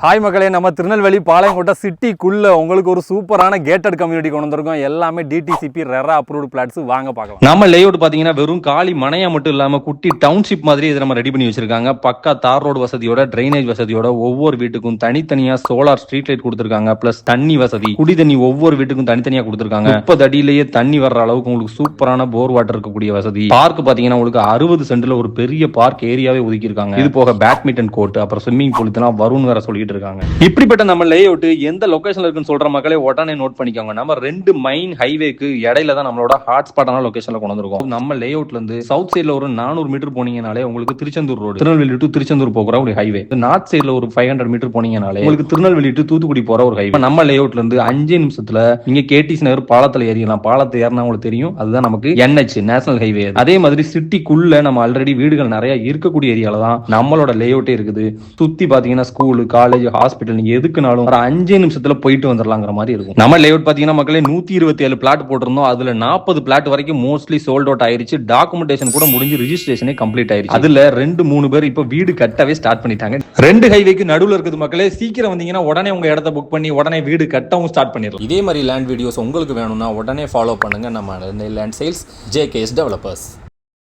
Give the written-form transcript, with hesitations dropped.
Hi மக்களே, நம்ம திருநெல்வேலி பாளையங்கோட்டை சிட்டிக்குள்ள உங்களுக்கு ஒரு சூப்பரான கேட்டட் கம்யூனிட்டி கொண்டு வந்திருக்கோம். எல்லாமே டிடிசிபி ரெரா அப்ரூவ்டு பிளாட்ஸ். வாங்க பார்க்கலாம். நம்ம லேஅவுட் பாத்தீங்கன்னா வெறும் காலி மனையா மட்டும் இல்லாம குட்டி டவுன்ஷிப் மாதிரி இதை நம்ம ரெடி பண்ணி வச்சிருக்காங்க. பக்கா தார் ரோடு வசதியோட, டிரைனேஜ் வசதியோட, ஒவ்வொரு வீட்டுக்கும் தனித்தனியா சோலார் ஸ்ட்ரீட் லைட் கொடுத்திருக்காங்க. பிளஸ் தண்ணி வசதி, குடி தண்ணி ஒவ்வொரு வீட்டுக்கும் தனித்தனியா கொடுத்திருக்காங்க. 30 அடியிலேயே தண்ணி வர்ற அளவுக்கு உங்களுக்கு சூப்பரான போர் வாட்டர் இருக்கக்கூடிய வசதி. பார்க் பாத்தீங்கன்னா உங்களுக்கு 60 சென்ட்ல ஒரு பெரிய பார்க் ஏரியாவே ஒதுக்கி இருக்காங்க. இது போக பேட்மிண்டன் கோர்ட், அப்புறம் ஸ்விம்மிங் பூல் இதெல்லாம் வரும்னு வேற சொல்லிட்டு இருக்காங்க. இப்படிப்பட்ட நம்ம லேஅவுட் எந்த லொகேஷன்ல இருக்குன்னு சொல்ற மக்களே உடனே நோட் பண்ணிக்கோங்க. நம்ம 2 மெயின் ஹைவேக்கு இடையில தான் நம்மளோட ஹாட்ஸ்பாட்டான லொகேஷன்ல கொண்டு வந்திருக்கோம். நம்ம லேஅவுட்ல இருந்து சவுத் சைடுல ஒரு 400 மீட்டர் போனீங்கனாலே உங்களுக்கு திருச்செந்தூர் ரோடு, திருநெல்வேலி டு திருச்செந்தூர் போகிற ஒரு ஹைவே. நார்த் சைடுல ஒரு 500 மீட்டர் போனீங்கனாலே உங்களுக்கு திருநெல்வேலி டு தூத்துக்குடி போற ஒரு ஹைவே. நம்ம லேஅவுட்ல இருந்து 5 நிமிஷத்துல நீங்க கேடிசி நகர் பாலத்துல ஏறிடலாம். பாலத்தை ஏறினா உங்களுக்கு தெரியும், அதுதான் நமக்கு NH நேஷனல் ஹைவே. அதே மாதிரி சிட்டிக்குள்ள நம்ம ஆல்ரெடி வீடுகள் நிறைய இருக்கக்கூடிய ஏரியால தான் நம்மளோட லேஅவுட்டே இருக்குது. சுத்தி பாத்தீங்கன்னா ஸ்கூல், காலேஜ், ஹாஸ்பிட்டல் நீங்க எதுக்குனாலும் ஒரு 5 நிமிஷத்துல போயிட்டு வந்துடலாங்கிற மாதிரி இருக்கும். நம்ம லேஅவுட் பாத்தீங்கன்னா மக்களே 127 பிளாட் போட்டிருந்தோம். அதுல 40 பிளாட் வரைக்கும் மோஸ்ட்லி சோல்ட் அவுட் ஆயிருச்சு. டாக்குமெண்டேஷன் கூட முடிஞ்சு ரிஜிஸ்ட்ரேஷனே கம்ப்ளீட் ஆயிருச்சு. அதுல 2-3 பேர் இப்ப வீடு கட்டவே ஸ்டார்ட் பண்ணிட்டாங்க. 2 ஹைவேக்கு நடுவுல இருக்குது மக்களே. சீக்கிரம் வந்தீங்கன்னா உடனே உங்க இடத்தை புக் பண்ணி உடனே வீடு கட்டவும் ஸ்டார்ட் பண்ணிடலாம். இதே மாதிரி லேண்ட் வீடியோஸ் உங்களுக்கு வேணும்னா உடனே ஃபாலோ பண்ணுங்க நம்ம லேண்ட் சேல்ஸ் JKS டெவலப்பர்ஸ்.